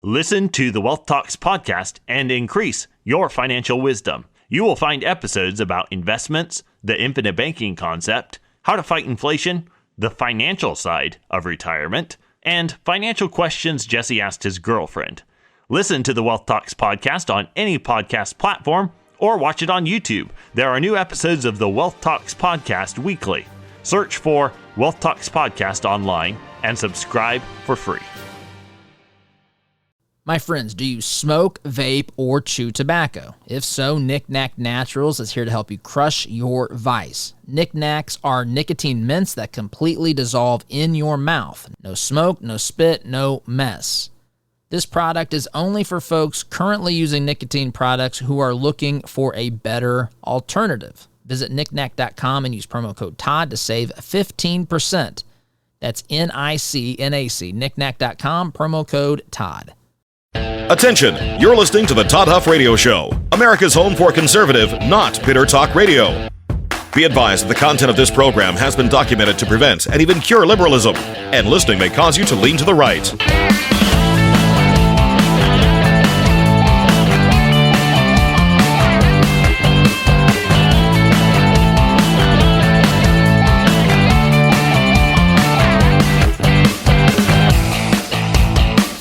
Listen to the Wealth Talks podcast and increase your financial wisdom. You will find episodes about investments, the infinite banking concept, how to fight inflation, the financial side of retirement, and financial questions Jesse asked his girlfriend. Listen to the Wealth Talks podcast on any podcast platform or watch it on YouTube. There are new episodes of the Wealth Talks podcast weekly. Search for Wealth Talks podcast online and subscribe for free. My friends, do you smoke, vape, or chew tobacco? If so, Knick Knack Naturals is here to help you crush your vice. Knick Knacks are nicotine mints that completely dissolve in your mouth. No smoke, no spit, no mess. This product is only for folks currently using nicotine products who are looking for a better alternative. Visit knickknack.com and use promo code Todd to save 15%. That's NICNAC, knickknack.com, promo code Todd. Attention, you're listening to the Todd Huff Radio Show, America's home for conservative, not bitter talk radio. Be advised that the content of this program has been documented to prevent and even cure liberalism, and listening may cause you to lean to the right.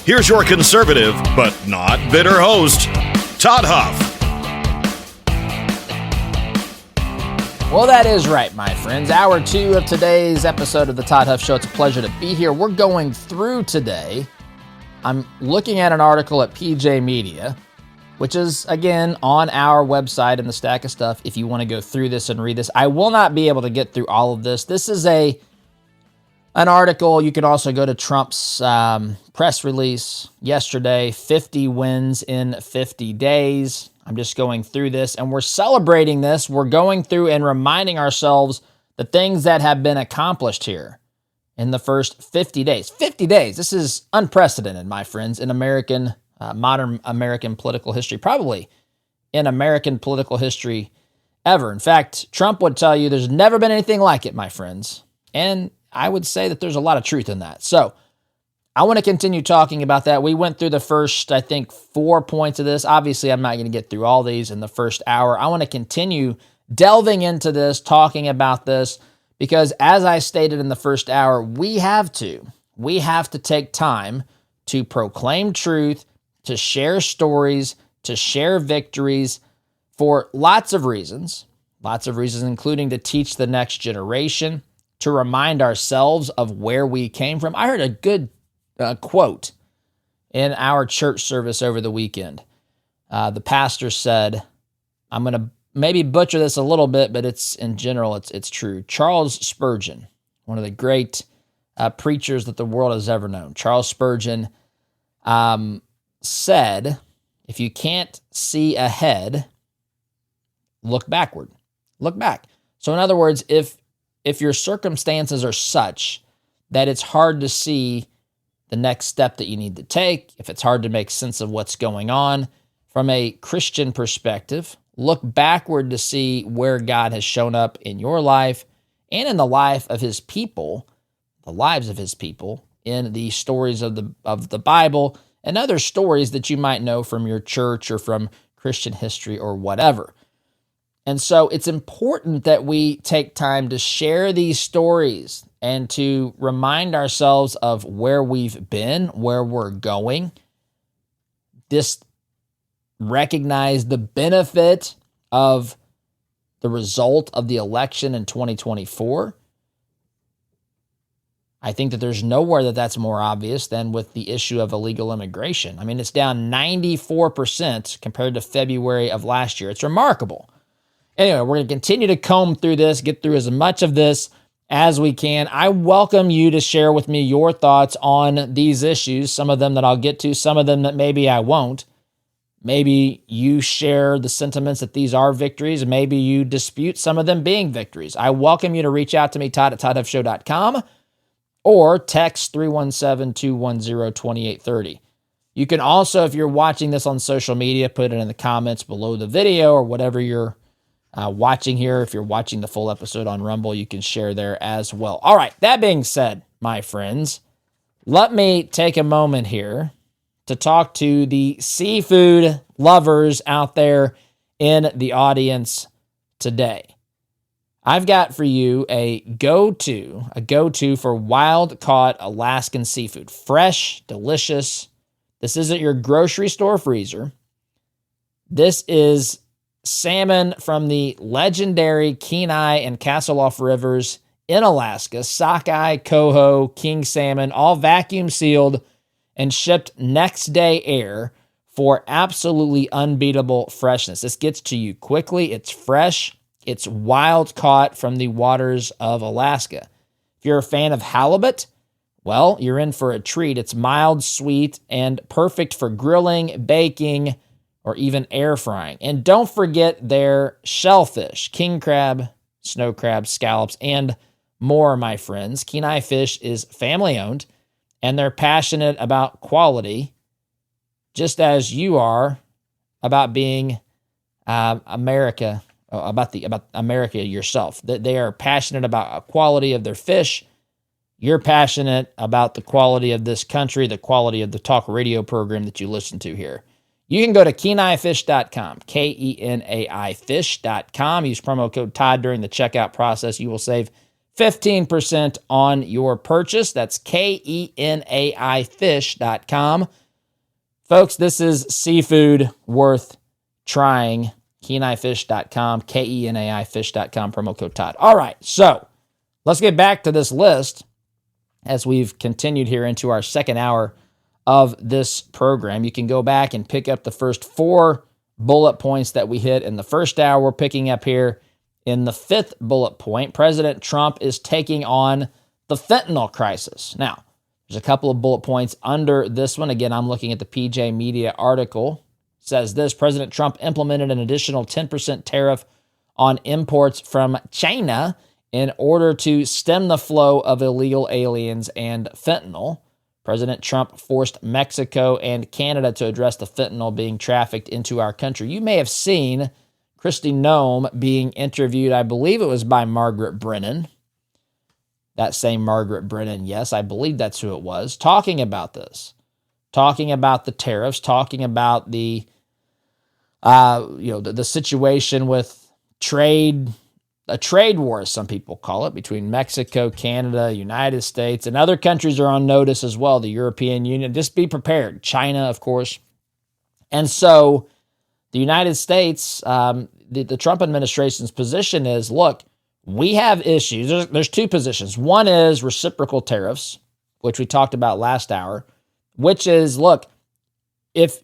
Here's your conservative, but not bitter host, Todd Huff. Well, that is right, my friends. Hour 2 of today's episode of the Todd Huff Show. It's a pleasure to be here. We're going through today. I'm looking at an article at PJ Media, which is, again, on our website in the stack of stuff if you want to go through this and read this. I will not be able to get through all of this. This is an article. You can also go to Trump's press release yesterday, 50 wins in 50 days. I'm just going through this, and we're celebrating this. We're going through and reminding ourselves the things that have been accomplished here in the first 50 days. 50 days. This is unprecedented, my friends, in modern American political history, probably in American political history ever. In fact, Trump would tell you there's never been anything like it, my friends. And I would say that there's a lot of truth in that. So I want to continue talking about that. We went through the first, 4 points of this. Obviously, I'm not going to get through all these in the first hour. I want to continue delving into this, talking about this, because as I stated in the first hour, we have to take time to proclaim truth, to share stories, to share victories for lots of reasons, including to teach the next generation, to remind ourselves of where we came from. I heard a good quote in our church service over the weekend. The pastor said, I'm going to maybe butcher this a little bit, but it's in general, it's true. Charles Spurgeon, one of the great preachers that the world has ever known. Charles Spurgeon said, if you can't see ahead, look backward. Look back. So in other words, if your circumstances are such that it's hard to see the next step that you need to take, if it's hard to make sense of what's going on from a Christian perspective, look backward to see where God has shown up in your life and in the life of his people, the lives of his people, in the stories of the Bible and other stories that you might know from your church or from Christian history or whatever. And so it's important that we take time to share these stories and to remind ourselves of where we've been, where we're going. Recognize the benefit of the result of the election in 2024. I think that there's nowhere that's more obvious than with the issue of illegal immigration. I mean, it's down 94% compared to February of last year. It's remarkable. Anyway, we're going to continue to comb through this, get through as much of this as we can. I welcome you to share with me your thoughts on these issues, some of them that I'll get to, some of them that maybe I won't. Maybe you share the sentiments that these are victories. Maybe you dispute some of them being victories. I welcome you to reach out to me, Todd at ToddHuffShow.com, or text 317-210-2830. You can also, if you're watching this on social media, put it in the comments below the video or whatever you're watching here. If you're watching the full episode on Rumble, you can share there as well. All right, that being said, my friends, let me take a moment here to talk to the seafood lovers out there in the audience today. I've got for you a go-to for wild-caught Alaskan seafood. Fresh, delicious. This isn't your grocery store freezer. This is salmon from the legendary Kenai and Castleoff rivers in Alaska. Sockeye, coho, king salmon, all vacuum sealed and shipped next day air for absolutely unbeatable freshness. This gets to you quickly. It's fresh. It's wild caught from the waters of Alaska. If you're a fan of halibut, well, you're in for a treat. It's mild, sweet, and perfect for grilling, baking, or even air frying. And don't forget their shellfish, king crab, snow crab, scallops, and more, my friends. Kenai Fish is family-owned, and they're passionate about quality, just as you are about being America yourself. That they are passionate about the quality of their fish. You're passionate about the quality of this country, the quality of the talk radio program that you listen to here. You can go to KenaiFish.com, KENAI Use promo code Todd during the checkout process. You will save 15% on your purchase. That's KENAIFish.com. Folks, this is seafood worth trying. KenaiFish.com, KENAIFish.com, promo code Todd. All right, so let's get back to this list as we've continued here into our second hour of this program. You can go back and pick up the first 4 bullet points that we hit in the first hour. We're picking up here in the 5th bullet point. President Trump is taking on the fentanyl crisis. Now, there's a couple of bullet points under this one. Again, I'm looking at the PJ Media article. It says this: President Trump implemented an additional 10% tariff on imports from China in order to stem the flow of illegal aliens and fentanyl. President Trump forced Mexico and Canada to address the fentanyl being trafficked into our country. You may have seen Kristi Noem being interviewed, I believe it was by Margaret Brennan. That same Margaret Brennan, yes, I believe that's who it was, talking about this, talking about the tariffs, talking about the situation with a trade war, as some people call it, between Mexico, Canada, United States, and other countries are on notice as well, the European Union. Just be prepared. China, of course. And so the United States, the Trump administration's position is, look, we have issues. There's 2 positions. One is reciprocal tariffs, which we talked about last hour, which is, look, if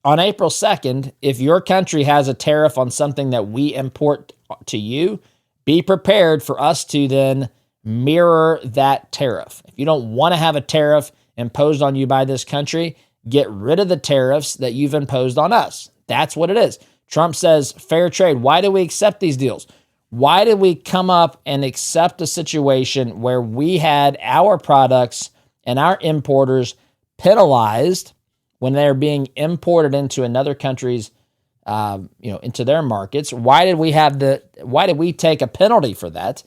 on April 2nd, if your country has a tariff on something that we import to you, be prepared for us to then mirror that tariff. If you don't want to have a tariff imposed on you by this country, get rid of the tariffs that you've imposed on us. That's what it is. Trump says fair trade. Why do we accept these deals? Why did we come up and accept a situation where we had our products and our importers penalized when they're being imported into another country's into their markets? Why did we take a penalty for that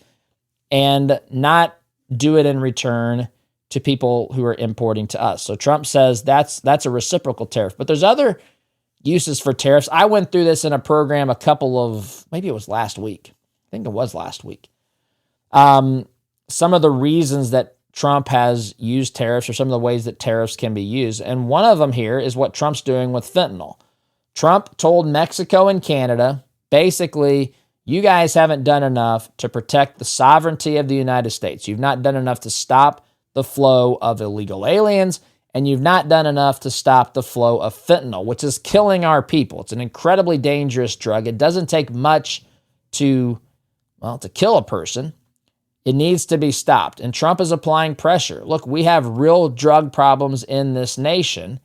and not do it in return to people who are importing to us? So Trump says that's a reciprocal tariff. But there's other uses for tariffs. I went through this in a program maybe it was last week. I think it was last week. Some of the reasons that Trump has used tariffs or some of the ways that tariffs can be used. And one of them here is what Trump's doing with fentanyl. Trump told Mexico and Canada, basically, you guys haven't done enough to protect the sovereignty of the United States. You've not done enough to stop the flow of illegal aliens, and you've not done enough to stop the flow of fentanyl, which is killing our people. It's an incredibly dangerous drug. It doesn't take much to kill a person. It needs to be stopped. And Trump is applying pressure. Look, we have real drug problems in this nation,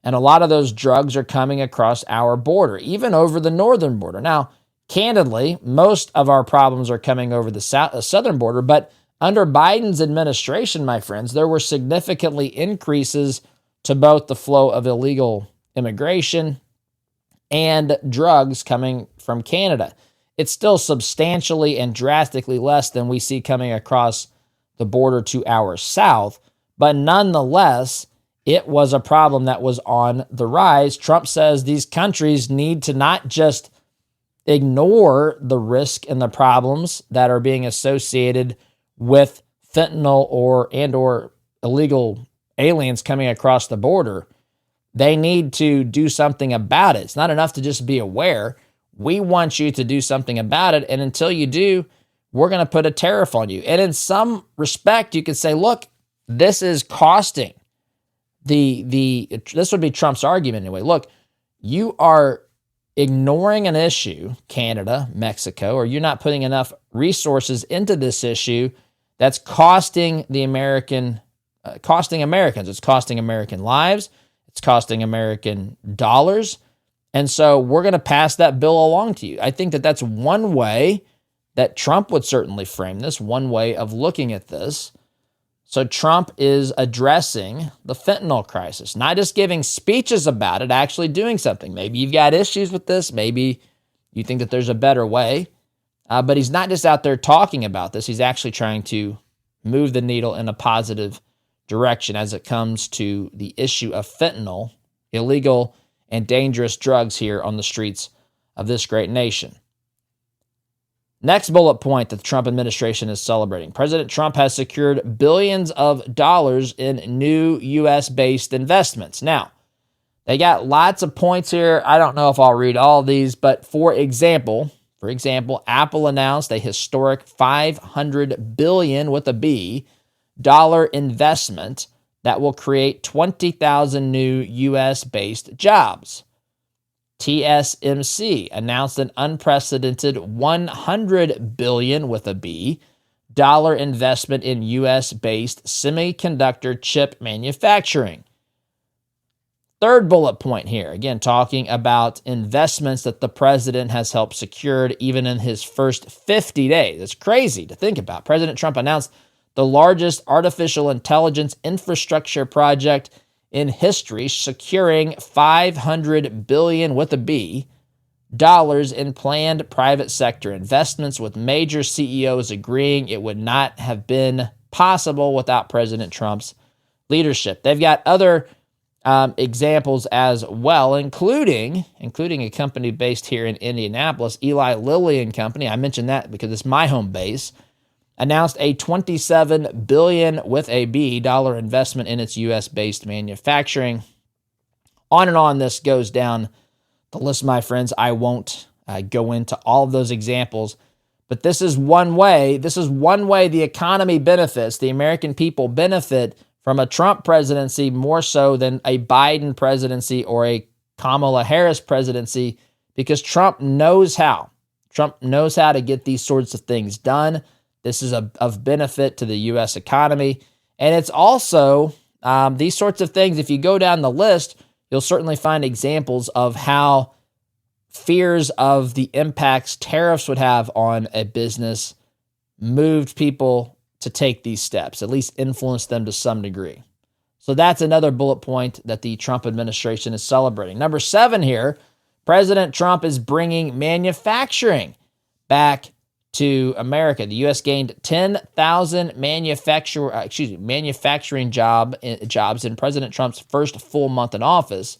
and a lot of those drugs are coming across our border, even over the northern border. Now, candidly, most of our problems are coming over the southern border, but under Biden's administration, my friends, there were significantly increases to both the flow of illegal immigration and drugs coming from Canada. It's still substantially and drastically less than we see coming across the border to our south, but nonetheless, it was a problem that was on the rise. Trump says these countries need to not just ignore the risk and the problems that are being associated with fentanyl or illegal aliens coming across the border. They need to do something about it. It's not enough to just be aware. We want you to do something about it. And until you do, we're going to put a tariff on you. And in some respect, you could say, look, this is costing this would be Trump's argument anyway. Look, you are ignoring an issue, Canada, Mexico, or you're not putting enough resources into this issue that's costing Americans. It's costing American lives. It's costing American dollars. And so we're going to pass that bill along to you. I think that that's one way that Trump would certainly frame this, one way of looking at this. So Trump is addressing the fentanyl crisis, not just giving speeches about it, actually doing something. Maybe you've got issues with this. Maybe you think that there's a better way. But he's not just out there talking about this. He's actually trying to move the needle in a positive direction as it comes to the issue of fentanyl, illegal and dangerous drugs here on the streets of this great nation. Next bullet point that the Trump administration is celebrating. President Trump has secured billions of dollars in new U.S.-based investments. Now, they got lots of points here. I don't know if I'll read all of these, but for example, Apple announced a historic $500 billion with a B dollar investment that will create 20,000 new U.S.-based jobs. TSMC announced an unprecedented $100 billion with a B dollar investment in U.S.-based semiconductor chip manufacturing. Third bullet point here, again, talking about investments that the president has helped secure even in his first 50 days. It's crazy to think about. President Trump announced the largest artificial intelligence infrastructure project in history, securing $500 billion with a B dollars in planned private sector investments, with major CEOs agreeing it would not have been possible without President Trump's leadership. They've got other examples as well, including a company based here in Indianapolis, Eli Lilly and Company. I mentioned that because it's my home base. Announced a $27 billion with a B dollar investment in its U.S.-based manufacturing. On and on this goes down the list, my friends. I won't go into all of those examples, but this is one way. This is one way the economy benefits. The American people benefit from a Trump presidency more so than a Biden presidency or a Kamala Harris presidency, because Trump knows how. Trump knows how to get these sorts of things done. This is of benefit to the U.S. economy. And it's also these sorts of things, if you go down the list, you'll certainly find examples of how fears of the impacts tariffs would have on a business moved people to take these steps, at least influence them to some degree. So that's another bullet point that the Trump administration is celebrating. Number 7 here, President Trump is bringing manufacturing back to America. The U.S. gained 10,000 manufacturing jobs in President Trump's first full month in office,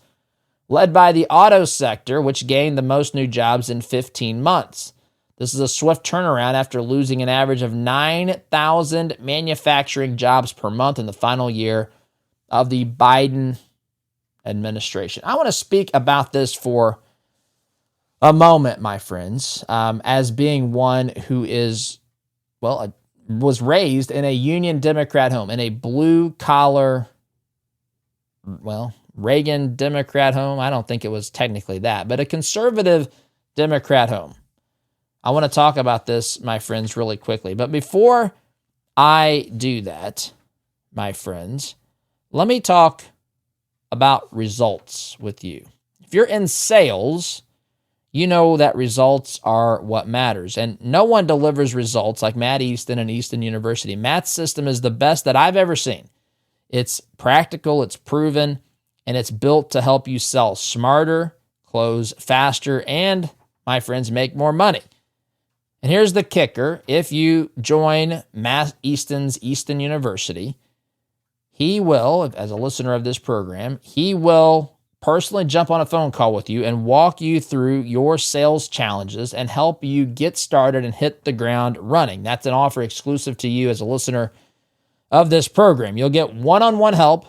led by the auto sector, which gained the most new jobs in 15 months. This is a swift turnaround after losing an average of 9,000 manufacturing jobs per month in the final year of the Biden administration. I want to speak about this for a moment, my friends, as being one who was raised in a Union Democrat home, in a blue-collar, Reagan Democrat home. I don't think it was technically that, but a conservative Democrat home. I want to talk about this, my friends, really quickly. But before I do that, my friends, let me talk about results with you. If you're in sales, you know that results are what matters. And no one delivers results like Matt Easton and Easton University. Matt's system is the best that I've ever seen. It's practical, it's proven, and it's built to help you sell smarter, close faster, and, my friends, make more money. And here's the kicker. If you join Matt Easton's Easton University, he will, as a listener of this program, he will personally jump on a phone call with you and walk you through your sales challenges and help you get started and hit the ground running. That's an offer exclusive to you as a listener of this program. You'll get one-on-one help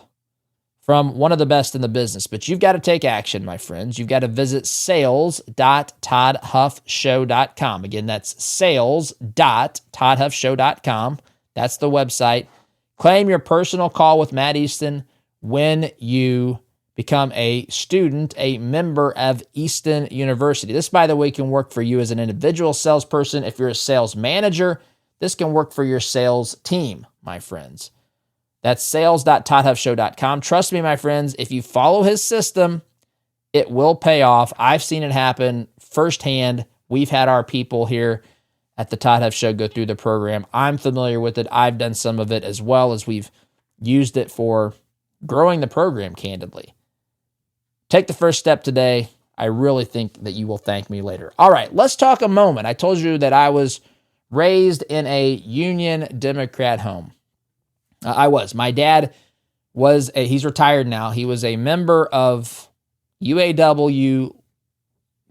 from one of the best in the business, but you've got to take action, my friends. You've got to visit sales.toddhuffshow.com. Again, that's sales.toddhuffshow.com. That's the website. Claim your personal call with Matt Easton when you become a student, a member of Easton University. This, by the way, can work for you as an individual salesperson. If you're a sales manager, this can work for your sales team, my friends. That's sales.toddhuffshow.com. Trust me, my friends, if you follow his system, it will pay off. I've seen it happen firsthand. We've had our people here at the Todd Huff Show go through the program. I'm familiar with it. I've done some of it as well as we've used it for growing the program, candidly. Take the first step today. I really think that you will thank me later. All right, let's talk a moment. I told you that I was raised in a Union Democrat home. I was. My dad he's retired now. He was a member of UAW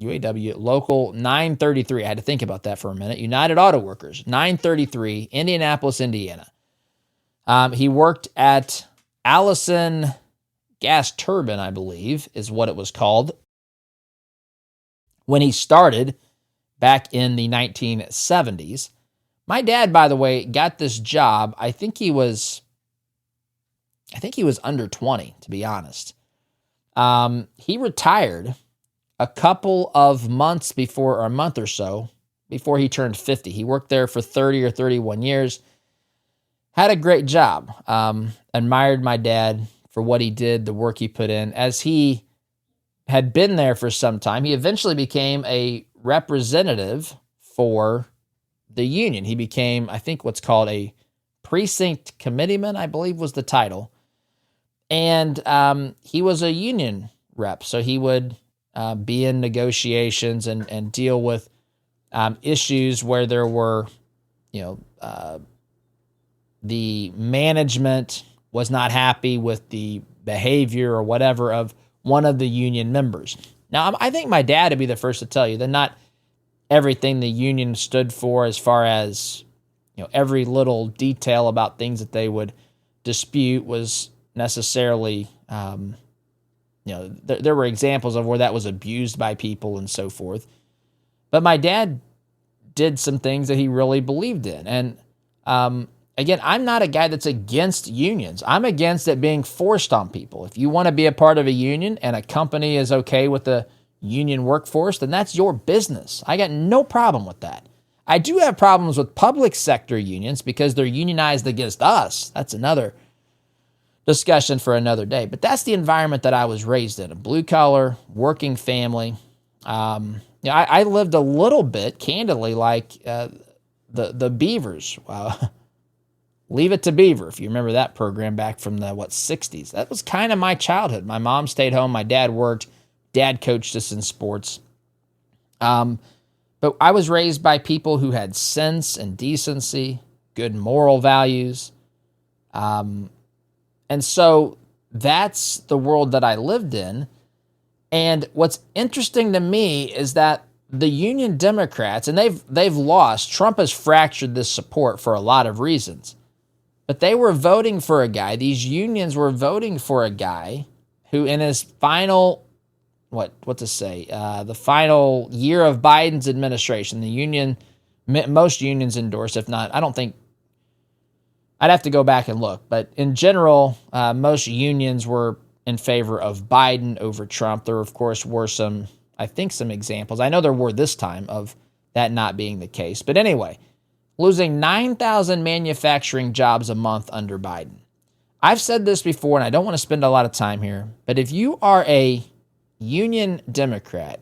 Local 933. I had to think about that for a minute. United Auto Workers, 933, Indianapolis, Indiana. He worked at Allison Gas Turbine, I believe, is what it was called, when he started back in the 1970s. My dad, by the way, got this job. I think he was under 20, to be honest. He retired a couple of months before, or a month or so, before he turned 50. He worked there for 30 or 31 years. Had a great job. Admired my dad for what he did, the work he put in. As he had been there for some time, he eventually became a representative for the union. He became, I think, what's called a precinct committeeman, I believe was the title. And he was a union rep, so he would be in negotiations and deal with issues where there were, the management was not happy with the behavior or whatever of one of the union members. Now, I think my dad would be the first to tell you that not everything the union stood for, as far as every little detail about things that they would dispute, was necessarily there were examples of where that was abused by people and so forth. But my dad did some things that he really believed in. And again, I'm not a guy that's against unions. I'm against it being forced on people. If you want to be a part of a union and a company is okay with the union workforce, then that's your business. I got no problem with that. I do have problems with public sector unions because they're unionized against us. That's another discussion for another day. But that's the environment that I was raised in, a blue-collar, working family. I lived a little bit, candidly, like the Beavers. Leave It to Beaver, if you remember that program back from the, 60s. That was kind of my childhood. My mom stayed home. My dad worked. Dad coached us in sports. But I was raised by people who had sense and decency, good moral values. And so that's the world that I lived in. And what's interesting to me is that the Union Democrats, and they've lost, Trump has fractured this support for a lot of reasons. But they were voting for a guy, these unions were voting for a guy who in his final, the final year of Biden's administration, most unions endorsed, if not, I don't think, I'd have to go back and look, but in general, most unions were in favor of Biden over Trump. There, of course, were some examples. I know there were this time of that not being the case. But anyway, losing 9,000 manufacturing jobs a month under Biden. I've said this before, and I don't want to spend a lot of time here, but if you are a union Democrat,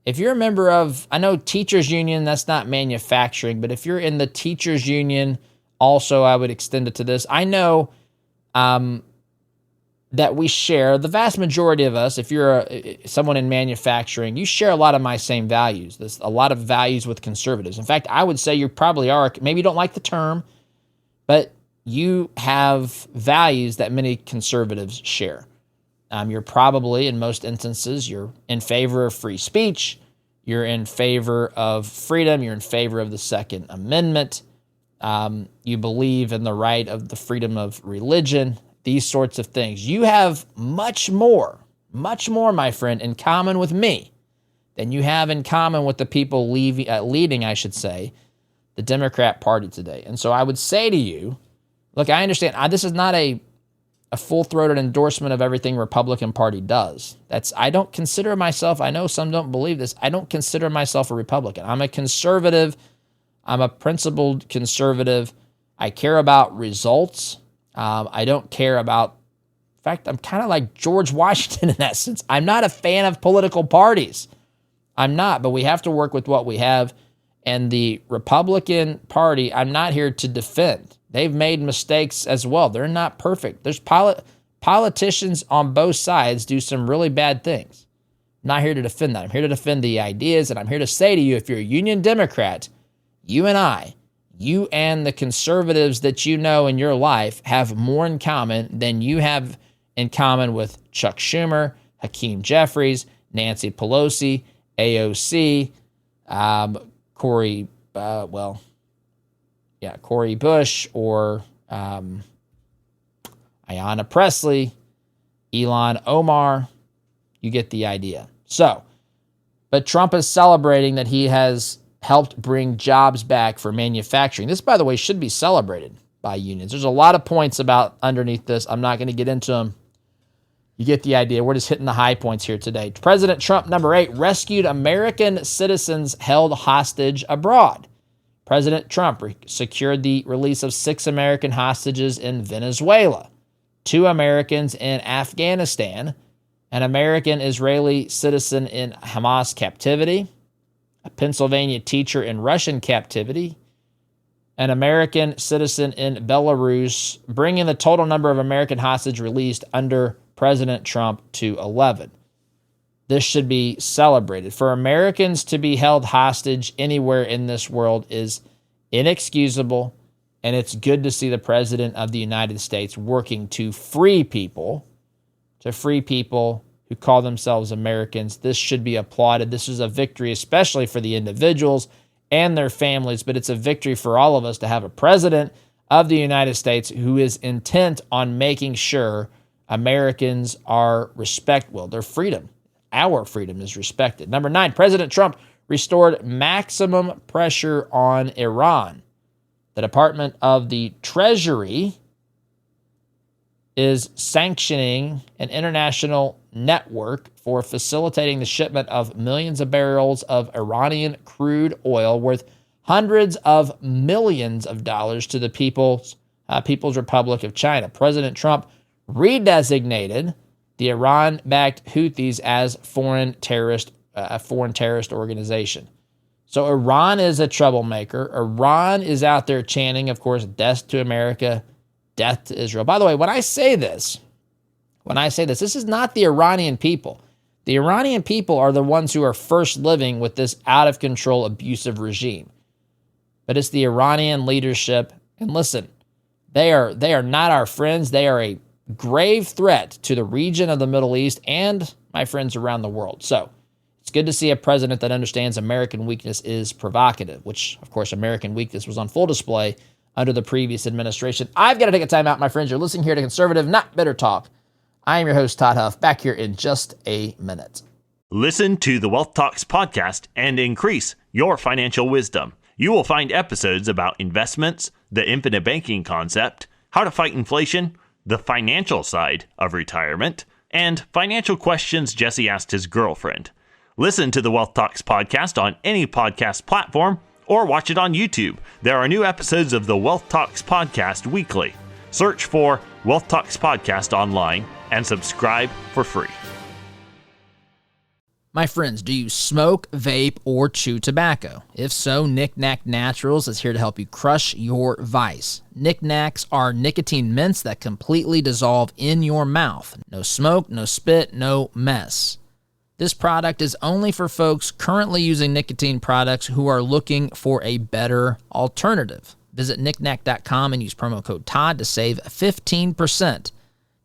if you're a member of, I know teachers union, that's not manufacturing, but if you're in the teachers union, also I would extend it to this. I know that we share, the vast majority of us, if you're someone in manufacturing, you share a lot of my same values. There's a lot of values with conservatives. In fact, I would say you probably are, maybe you don't like the term, but you have values that many conservatives share. You're probably, in most instances, you're in favor of free speech. You're in favor of freedom. You're in favor of the Second Amendment. You believe in the right of the freedom of religion, these sorts of things. You have much more, my friend, in common with me than you have in common with the people leading, I should say, the Democrat Party today. And so I would say to you, look, I understand this is not a full-throated endorsement of everything Republican Party does. I don't consider myself, I know some don't believe this, I don't consider myself a Republican. I'm a conservative. I'm a principled conservative. I care about results. I don't care about, in fact, I'm kind of like George Washington in that sense. I'm not a fan of political parties. I'm not, but we have to work with what we have. And the Republican Party, I'm not here to defend. They've made mistakes as well. They're not perfect. There's politicians on both sides do some really bad things. I'm not here to defend that. I'm here to defend the ideas, and I'm here to say to you, if you're a Union Democrat, you and the conservatives that you know in your life have more in common than you have in common with Chuck Schumer, Hakeem Jeffries, Nancy Pelosi, AOC, Cori Bush, or Ayanna Pressley, Ilhan Omar. You get the idea. So, but Trump is celebrating that he has helped bring jobs back for manufacturing. This, by the way, should be celebrated by unions. There's a lot of points about underneath this. I'm not going to get into them. You get the idea. We're just hitting the high points here today. President Trump, number 8, rescued American citizens held hostage abroad. President Trump secured the release of 6 American hostages in Venezuela, 2 Americans in Afghanistan, an American-Israeli citizen in Hamas captivity, a Pennsylvania teacher in Russian captivity, an American citizen in Belarus, bringing the total number of American hostages released under President Trump to 11. This should be celebrated. For Americans to be held hostage anywhere in this world is inexcusable, and it's good to see the President of the United States working to free people who call themselves Americans. This should be applauded. This is a victory, especially for the individuals and their families, but it's a victory for all of us to have a President of the United States who is intent on making sure Americans are their freedom. Our freedom is respected. Number 9, President Trump restored maximum pressure on Iran. The Department of the Treasury is sanctioning an international network for facilitating the shipment of millions of barrels of Iranian crude oil worth hundreds of millions of dollars to the People's Republic of China. President Trump redesignated the Iran-backed Houthis as a foreign terrorist organization. So Iran is a troublemaker. Iran is out there chanting, of course, death to America, death to Israel. By the way, when I say this, this is not the Iranian people. The Iranian people are the ones who are first living with this out-of-control, abusive regime. But it's the Iranian leadership. And listen, they are not our friends. They are a grave threat to the region of the Middle East and my friends around the world. So it's good to see a president that understands American weakness is provocative, which, of course, American weakness was on full display under the previous administration. I've got to take a time out, my friends. You're listening here to Conservative, Not Bitter Talk. I am your host, Todd Huff, back here in just a minute. Listen to the Wealth Talks podcast and increase your financial wisdom. You will find episodes about investments, the infinite banking concept, how to fight inflation, the financial side of retirement, and financial questions Jesse asked his girlfriend. Listen to the Wealth Talks podcast on any podcast platform or watch it on YouTube. There are new episodes of the Wealth Talks podcast weekly. Search for Wealth Talks podcast online and subscribe for free. My friends, do you smoke, vape, or chew tobacco? If so, Knick Knack Naturals is here to help you crush your vice. Knick Knacks are nicotine mints that completely dissolve in your mouth. No smoke, no spit, no mess. This product is only for folks currently using nicotine products who are looking for a better alternative. Visit knickknack.com and use promo code Todd to save 15%.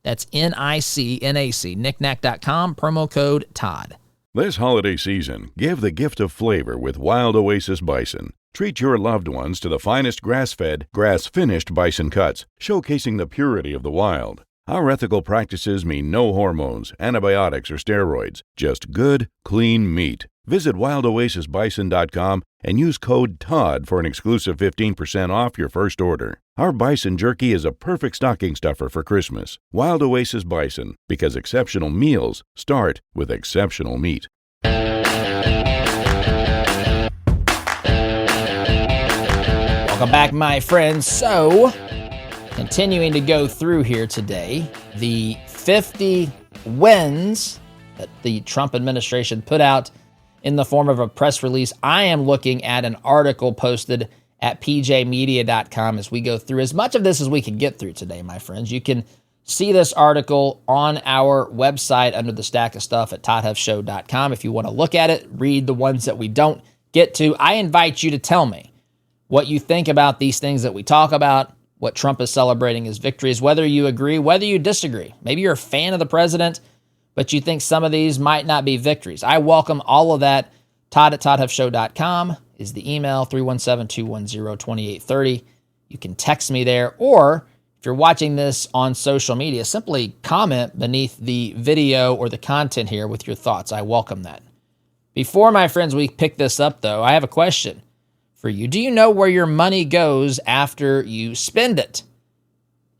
That's NICNAC, knickknack.com, promo code Todd. This holiday season, give the gift of flavor with Wild Oasis Bison. Treat your loved ones to the finest grass-fed, grass-finished bison cuts, showcasing the purity of the wild. Our ethical practices mean no hormones, antibiotics, or steroids, just good, clean meat. Visit wildoasisbison.com and use code TODD for an exclusive 15% off your first order. Our bison jerky is a perfect stocking stuffer for Christmas. Wild Oasis Bison, because exceptional meals start with exceptional meat. Welcome back, my friends. So, continuing to go through here today, the 50 wins that the Trump administration put out in the form of a press release. I am looking at an article posted at pjmedia.com as we go through as much of this as we can get through today, my friends. You can see this article on our website under the stack of stuff at toddhuffshow.com. If you want to look at it, read the ones that we don't get to. I invite you to tell me what you think about these things that we talk about, what Trump is celebrating as victories, whether you agree, whether you disagree. Maybe you're a fan of the president, but you think some of these might not be victories. I welcome all of that. Todd at toddhuffshow.com is the email, 317-210-2830. You can text me there, or if you're watching this on social media, simply comment beneath the video or the content here with your thoughts. I welcome that. Before, my friends, we pick this up, though, I have a question for you. Do you know where your money goes after you spend it?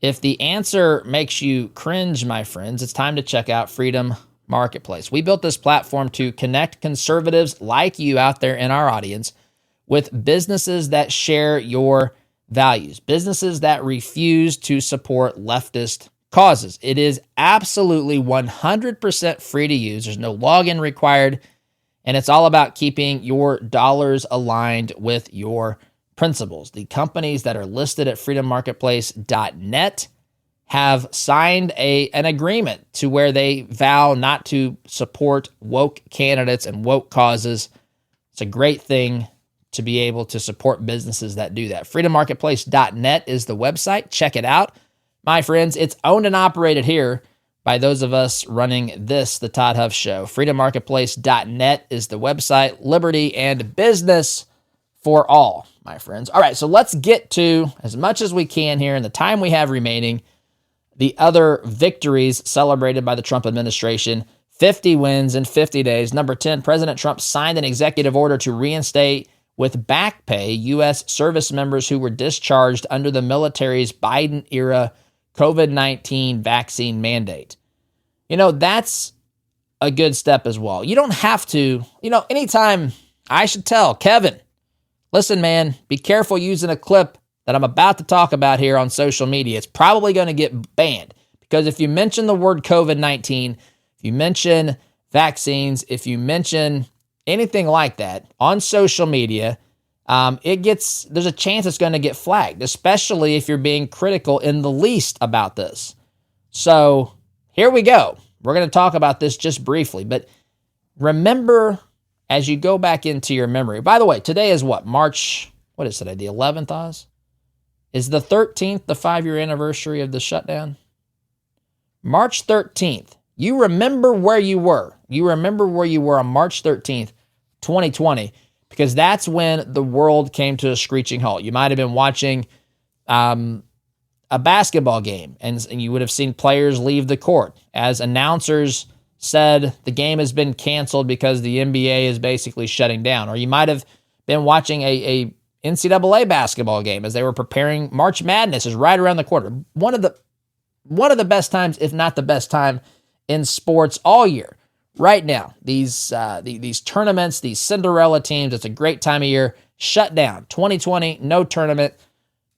If the answer makes you cringe, my friends, it's time to check out Freedom Marketplace. We built this platform to connect conservatives like you out there in our audience with businesses that share your values, businesses that refuse to support leftist causes. It is absolutely 100% free to use. There's no login required, and it's all about keeping your dollars aligned with your principles. The companies that are listed at freedommarketplace.net have signed an agreement to where they vow not to support woke candidates and woke causes. It's a great thing to be able to support businesses that do that. freedommarketplace.net is the website. Check it out. My friends, it's owned and operated here by those of us running this, the Todd Huff Show. freedommarketplace.net is the website. Liberty and business for all, my friends. All right, so let's get to, as much as we can here in the time we have remaining, the other victories celebrated by the Trump administration. 50 wins in 50 days. Number 10, President Trump signed an executive order to reinstate with back pay U.S. service members who were discharged under the military's Biden-era COVID-19 vaccine mandate. You know, that's a good step as well. You don't have to, anytime I should tell Kevin, listen, man, be careful using a clip that I'm about to talk about here on social media. It's probably going to get banned because if you mention the word COVID-19, if you mention vaccines, if you mention anything like that on social media, there's a chance it's going to get flagged, especially if you're being critical in the least about this. So here we go. We're going to talk about this just briefly, but remember as you go back into your memory. By the way, today is what? March, what is today? The 11th, Oz? Is the 13th the 5-year anniversary of the shutdown? March 13th. You remember where you were. You remember where you were on March 13th, 2020, because that's when the world came to a screeching halt. You might have been watching a basketball game, and you would have seen players leave the court as announcers said the game has been canceled because the NBA is basically shutting down. Or you might have been watching a NCAA basketball game as they were preparing. March Madness is right around the corner. One of the best times, if not the best time in sports all year. Right now, these tournaments, these Cinderella teams, it's a great time of year. Shut down. 2020, no tournament.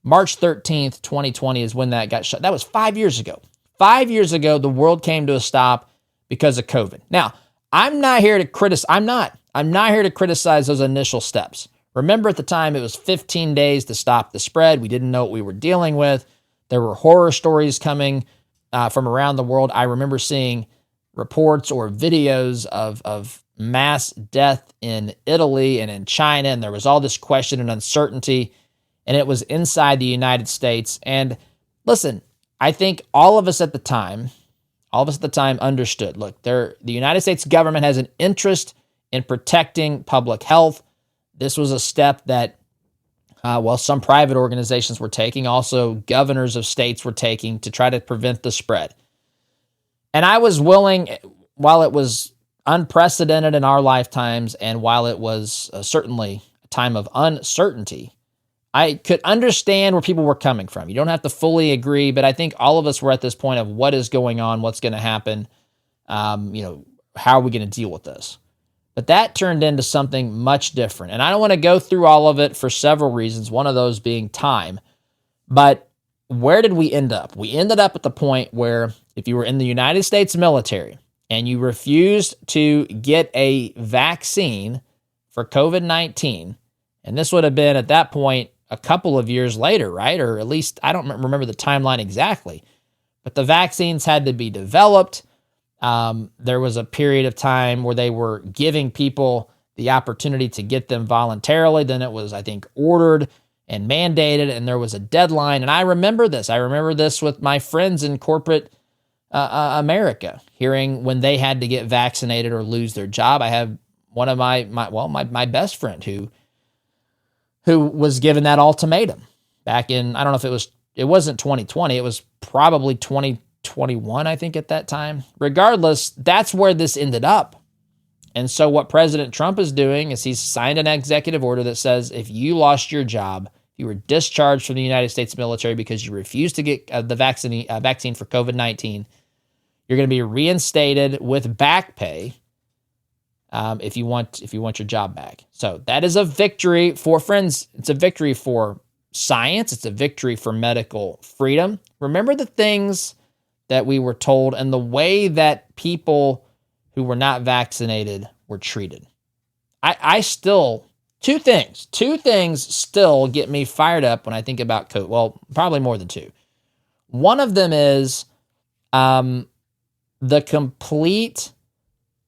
March 13th, 2020 is when that got shut. That was 5 years ago. 5 years ago, the world came to a stop because of COVID. Now, I'm not here to criticize. I'm not here to criticize those initial steps. Remember at the time, it was 15 days to stop the spread. We didn't know what we were dealing with. There were horror stories coming from around the world. I remember seeing reports or videos of mass death in Italy and in China, and there was all this question and uncertainty. and it was inside the United States. And listen, I think all of us at the time understood, look, the United States government has an interest in protecting public health. This was a step that, some private organizations were taking, also governors of states were taking to try to prevent the spread. And I was willing, while it was unprecedented in our lifetimes, and while it was certainly a time of uncertainty, I could understand where people were coming from. You don't have to fully agree, but I think all of us were at this point of what is going on, what's going to happen, how are we going to deal with this? But that turned into something much different. And I don't want to go through all of it for several reasons, one of those being time. But where did we end up? We ended up at the point where if you were in the United States military and you refused to get a vaccine for COVID-19, and this would have been at that point a couple of years later, right? Or at least, I don't remember the timeline exactly, but the vaccines had to be developed. There was a period of time where they were giving people the opportunity to get them voluntarily. Then it was, I think, ordered and mandated, and there was a deadline. And I remember this. I remember this with my friends in corporate America, hearing when they had to get vaccinated or lose their job. I have one of my best friend who was given that ultimatum back in, I don't know if it wasn't 2020, it was probably 2021, I think, at that time. Regardless, that's where this ended up. And so what President Trump is doing is he's signed an executive order that says if you lost your job, you were discharged from the United States military because you refused to get the vaccine for COVID-19, you're going to be reinstated with back pay if you want your job back. So that is a victory for friends. It's a victory for science. It's a victory for medical freedom. Remember the things that we were told and the way that people who were not vaccinated were treated. I still, two things still get me fired up when I think about COVID. Well, probably more than two. One of them is the complete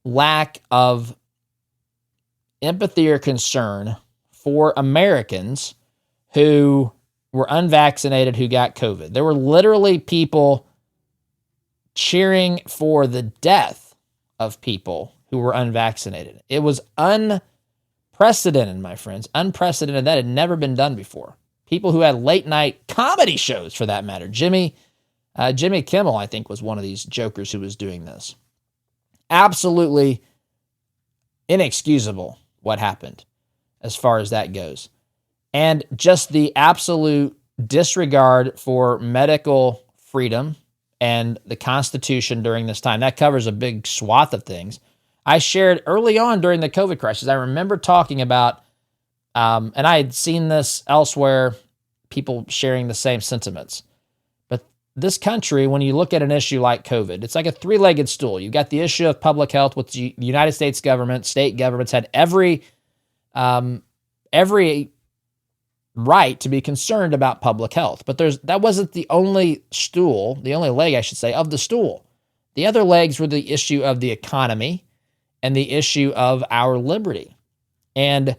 lack of empathy or concern for Americans who were unvaccinated who got COVID. There were literally people cheering for the death of people who were unvaccinated. It was unprecedented, my friends. Unprecedented. That had never been done before. People who had late night comedy shows, for that matter. Jimmy Kimmel, I think, was one of these jokers who was doing this. Absolutely inexcusable what happened as far as that goes. And just the absolute disregard for medical freedom and the Constitution during this time. That covers a big swath of things. I shared early on during the COVID crisis, I remember talking about, and I had seen this elsewhere, people sharing the same sentiments. But this country, when you look at an issue like COVID, it's like a three-legged stool. You've got the issue of public health, which the United States government, state governments had every right to be concerned about public health. But that wasn't the only leg, I should say, of the stool. The other legs were the issue of the economy and the issue of our liberty. And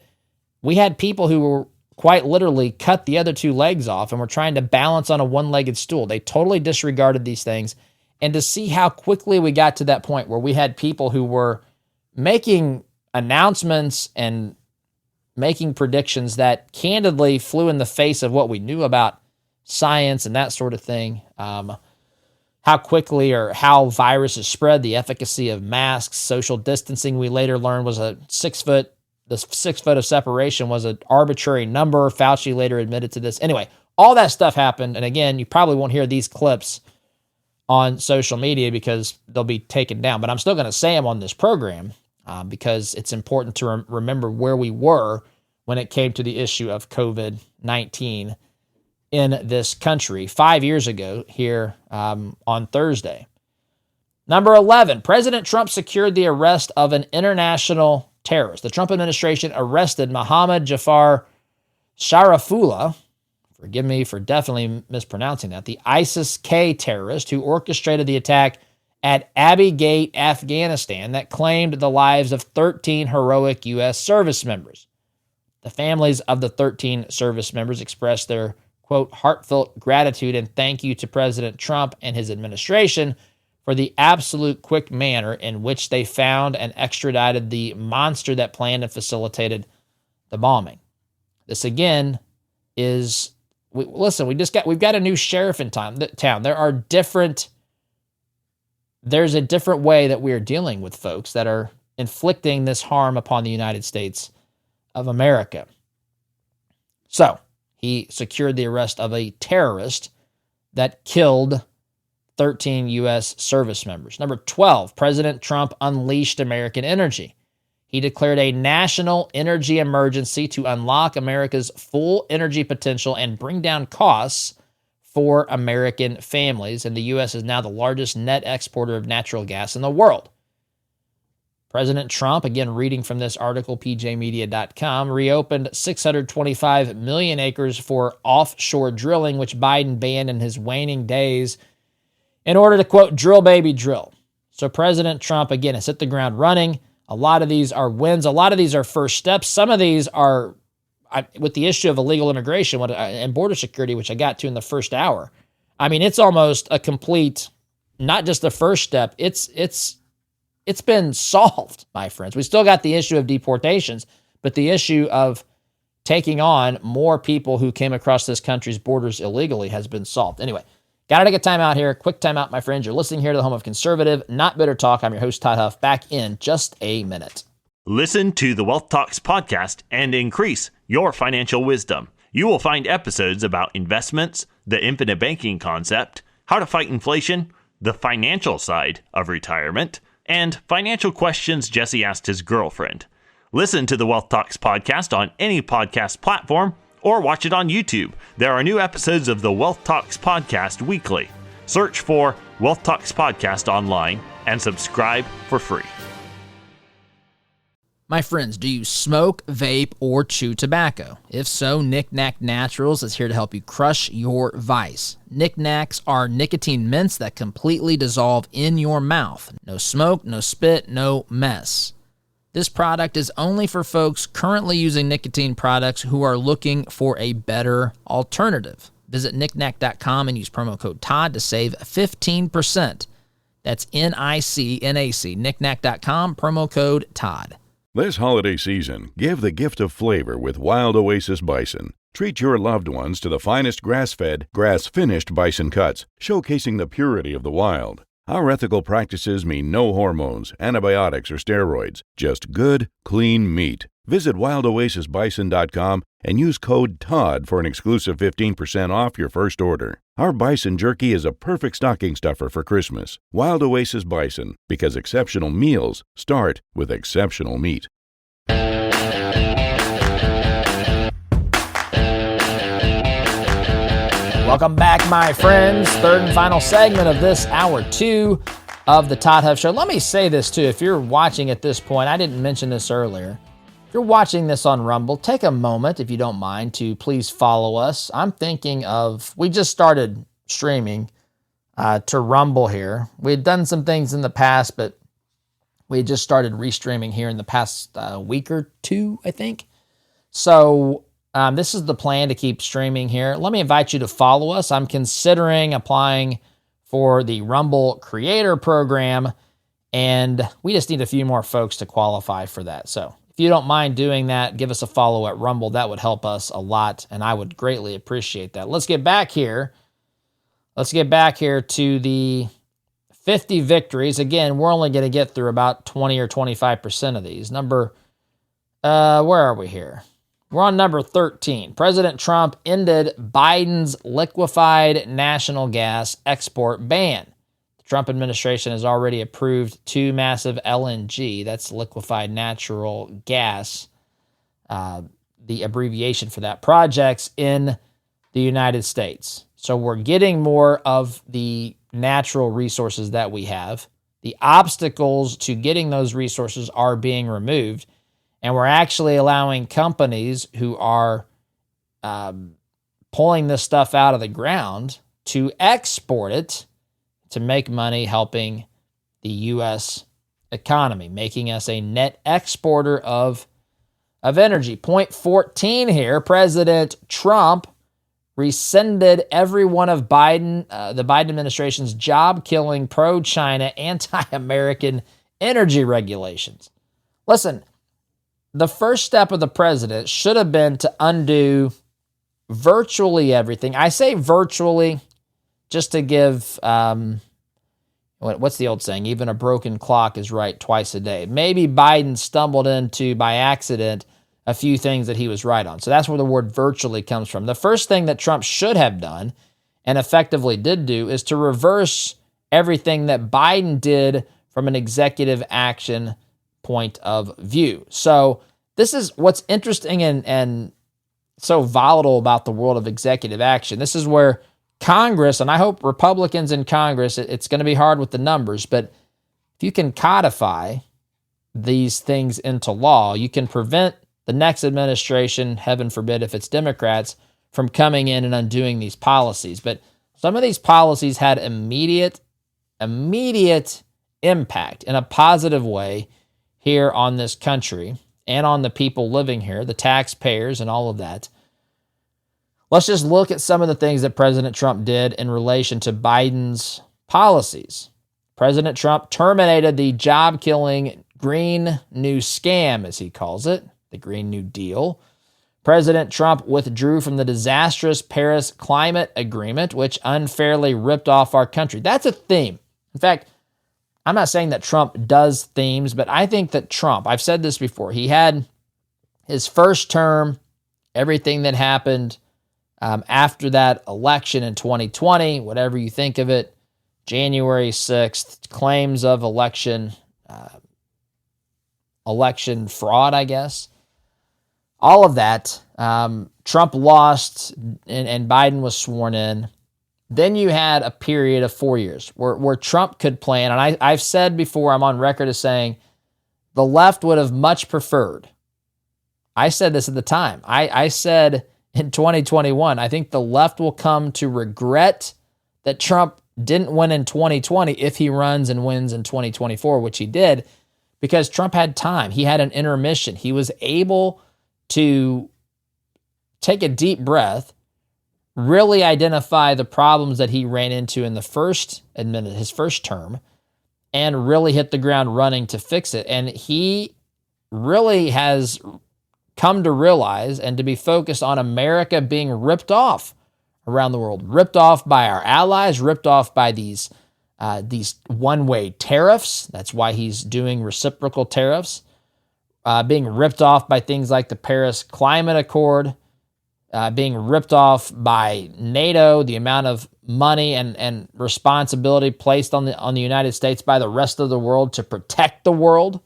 we had people who were quite literally cut the other two legs off and were trying to balance on a one-legged stool. They totally disregarded these things. And to see how quickly we got to that point where we had people who were making announcements and making predictions that candidly flew in the face of what we knew about science and that sort of thing. How quickly or how viruses spread, the efficacy of masks, social distancing, we later learned was the 6 foot of separation was an arbitrary number. Fauci later admitted to this. Anyway, all that stuff happened. And again, you probably won't hear these clips on social media because they'll be taken down, but I'm still going to say them on this program because it's important to remember where we were when it came to the issue of COVID-19 in this country 5 years ago here on Thursday. Number 11, President Trump secured the arrest of an international terrorist. The Trump administration arrested Mohammed Jafar Sharafullah, forgive me for definitely mispronouncing that, the ISIS-K terrorist who orchestrated the attack at Abbey Gate, Afghanistan, that claimed the lives of 13 heroic U.S. service members. The families of the 13 service members expressed their, quote, heartfelt gratitude and thank you to President Trump and his administration for the absolute quick manner in which they found and extradited the monster that planned and facilitated the bombing. This again is, we've got a new sheriff in town. There's a different way that we are dealing with folks that are inflicting this harm upon the United States of America. So he secured the arrest of a terrorist that killed 13 U.S. service members. Number 12, President Trump unleashed American energy. He declared a national energy emergency to unlock America's full energy potential and bring down costs for American families. And the U.S. is now the largest net exporter of natural gas in the world. President Trump, again reading from this article, pjmedia.com, reopened 625 million acres for offshore drilling, which Biden banned in his waning days in order to, quote, drill, baby, drill. So President Trump, again, has hit the ground running. A lot of these are wins. A lot of these are first steps. Some of these are, with the issue of illegal immigration and border security, which I got to in the first hour. I mean, it's almost a complete, not just the first step. It's been solved, my friends. We still got the issue of deportations, but the issue of taking on more people who came across this country's borders illegally has been solved. Anyway, got to take a time out here. Quick time out, my friends. You're listening here to the home of conservative, not bitter talk. I'm your host, Todd Huff. Back in just a minute. Listen to the Wealth Talks podcast and increase your financial wisdom. You will find episodes about investments, the infinite banking concept, how to fight inflation, the financial side of retirement, and financial questions Jesse asked his girlfriend. Listen to the Wealth Talks podcast on any podcast platform or watch it on YouTube. There are new episodes of the Wealth Talks podcast weekly. Search for Wealth Talks podcast online and subscribe for free. My friends, do you smoke, vape, or chew tobacco? If so, Knick Knack Naturals is here to help you crush your vice. Knick Knacks are nicotine mints that completely dissolve in your mouth. No smoke, no spit, no mess. This product is only for folks currently using nicotine products who are looking for a better alternative. Visit knickknack.com and use promo code Todd to save 15%. That's NICNAC, knickknack.com, promo code Todd. This holiday season, give the gift of flavor with Wild Oasis Bison. Treat your loved ones to the finest grass-fed, grass-finished bison cuts, showcasing the purity of the wild. Our ethical practices mean no hormones, antibiotics, or steroids, just good, clean meat. Visit wildoasisbison.com and use code TODD for an exclusive 15% off your first order. Our bison jerky is a perfect stocking stuffer for Christmas. Wild Oasis Bison, because exceptional meals start with exceptional meat. Welcome back, my friends. Third and final segment of this hour 2 of the Todd Huff Show. Let me say this too. If you're watching at this point, I didn't mention this earlier. If you're watching this on Rumble, take a moment, if you don't mind, to please follow us. I'm thinking of, we just started streaming to Rumble here. We had done some things in the past, but we had just started restreaming here in the past week or two, I think. So this is the plan to keep streaming here. Let me invite you to follow us. I'm considering applying for the Rumble Creator Program, and we just need a few more folks to qualify for that. So if you don't mind doing that, give us a follow at Rumble. That would help us a lot, and I would greatly appreciate that. Let's get back here. Let's get back here to the 50 victories. Again, we're only going to get through about 20 or 25% of these. Where are we here? We're on number 13. President Trump ended Biden's liquefied natural gas export ban. The Trump administration has already approved 2 massive LNG, that's liquefied natural gas, the abbreviation for that, projects in the United States. So we're getting more of the natural resources that we have. The obstacles to getting those resources are being removed. And we're actually allowing companies who are pulling this stuff out of the ground to export it to make money, helping the U.S. economy, making us a net exporter of of energy. Point 14 here, President Trump rescinded every one of the Biden administration's job-killing, pro-China, anti-American energy regulations. Listen, the first step of the president should have been to undo virtually everything. I say virtually just to give, what's the old saying? Even a broken clock is right twice a day. Maybe Biden stumbled into, by accident, a few things that he was right on. So that's where the word virtually comes from. The first thing that Trump should have done, and effectively did do, is to reverse everything that Biden did from an executive action point of view. So this is what's interesting and so volatile about the world of executive action. This is where Congress, and I hope Republicans in Congress, it's going to be hard with the numbers, but if you can codify these things into law, you can prevent the next administration, heaven forbid if it's Democrats, from coming in and undoing these policies. But some of these policies had immediate impact in a positive way here on this country and on the people living here, the taxpayers and all of that. Let's just look at some of the things that President Trump did in relation to Biden's policies. President Trump terminated the job-killing Green New Scam, as he calls it, the Green New Deal. President Trump withdrew from the disastrous Paris Climate Agreement, which unfairly ripped off our country. That's a theme. In fact, I'm not saying that Trump does themes, but I think that Trump, I've said this before, he had his first term, everything that happened after that election in 2020, whatever you think of it, January 6th, claims of election fraud, I guess. All of that, Trump lost and Biden was sworn in. Then you had a period of 4 years where Trump could plan, and I've said before, I'm on record as saying, the left would have much preferred. I said this at the time. I said in 2021, I think the left will come to regret that Trump didn't win in 2020 if he runs and wins in 2024, which he did, because Trump had time. He had an intermission. He was able to take a deep breath, really identify the problems that he ran into in his first term, and really hit the ground running to fix it. And he really has come to realize and to be focused on America being ripped off around the world, ripped off by our allies, ripped off by these one-way tariffs. That's why he's doing reciprocal tariffs, being ripped off by things like the Paris Climate Accord, being ripped off by NATO, the amount of money and responsibility placed on the United States by the rest of the world to protect the world.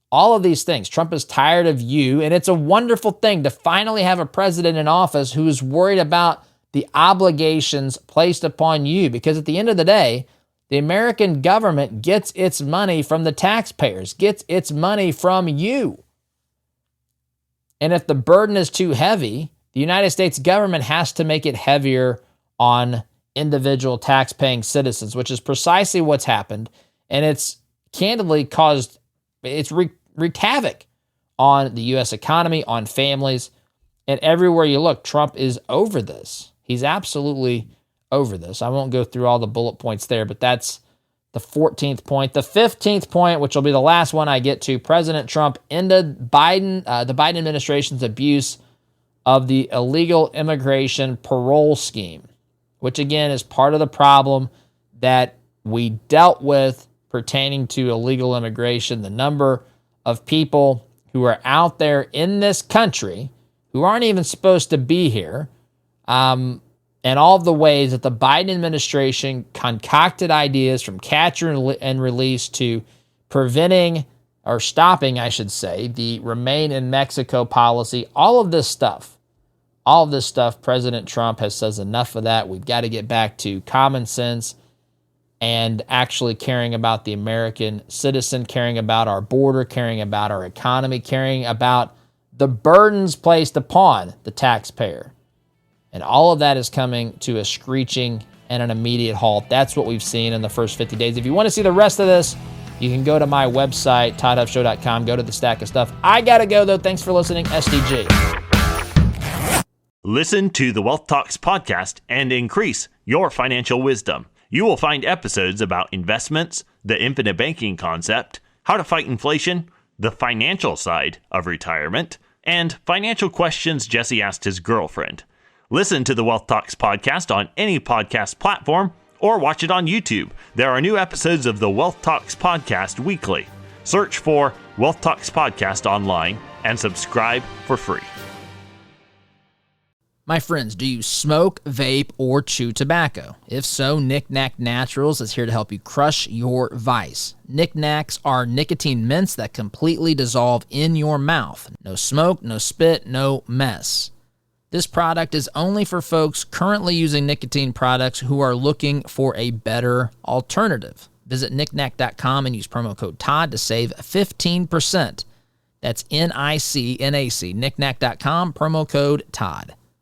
All of these things. Trump is tired of you, and it's a wonderful thing to finally have a president in office who is worried about the obligations placed upon you, because at the end of the day, the American government gets its money from the taxpayers, gets its money from you. And if the burden is too heavy, the United States government has to make it heavier on individual tax-paying citizens, which is precisely what's happened. And it's candidly wreaked havoc on the U.S. economy, on families, and everywhere you look, Trump is over this. He's absolutely over this. I won't go through all the bullet points there, but that's the 14th point. The 15th point, which will be the last one I get to, President Trump ended the Biden administration's abuse of the illegal immigration parole scheme, which again is part of the problem that we dealt with pertaining to illegal immigration. The number of people who are out there in this country who aren't even supposed to be here, and all of the ways that the Biden administration concocted ideas from catch and release to preventing or stopping, I should say, the Remain in Mexico policy. All of this stuff, President Trump has says enough of that. We've got to get back to common sense and actually caring about the American citizen, caring about our border, caring about our economy, caring about the burdens placed upon the taxpayer. And all of that is coming to a screeching and an immediate halt. That's what we've seen in the first 50 days. If you want to see the rest of this, You can go to my website, toddhuffshow.com, go to the stack of stuff. I got to go, though. Thanks for listening, SDG. Listen to the Wealth Talks podcast and increase your financial wisdom. You will find episodes about investments, the infinite banking concept, how to fight inflation, the financial side of retirement, and financial questions Jesse asked his girlfriend. Listen to the Wealth Talks podcast on any podcast platform or watch it on YouTube. There are new episodes of the Wealth Talks podcast weekly. Search for Wealth Talks podcast online and subscribe for free. My friends, do you smoke, vape, or chew tobacco? If so, Knick Knack Naturals is here to help you crush your vice. Knick Knacks are nicotine mints that completely dissolve in your mouth. No smoke, no spit, no mess. This product is only for folks currently using nicotine products who are looking for a better alternative. Visit knickknack.com and use promo code Todd to save 15%. That's NICNAC, knickknack.com, promo code Todd.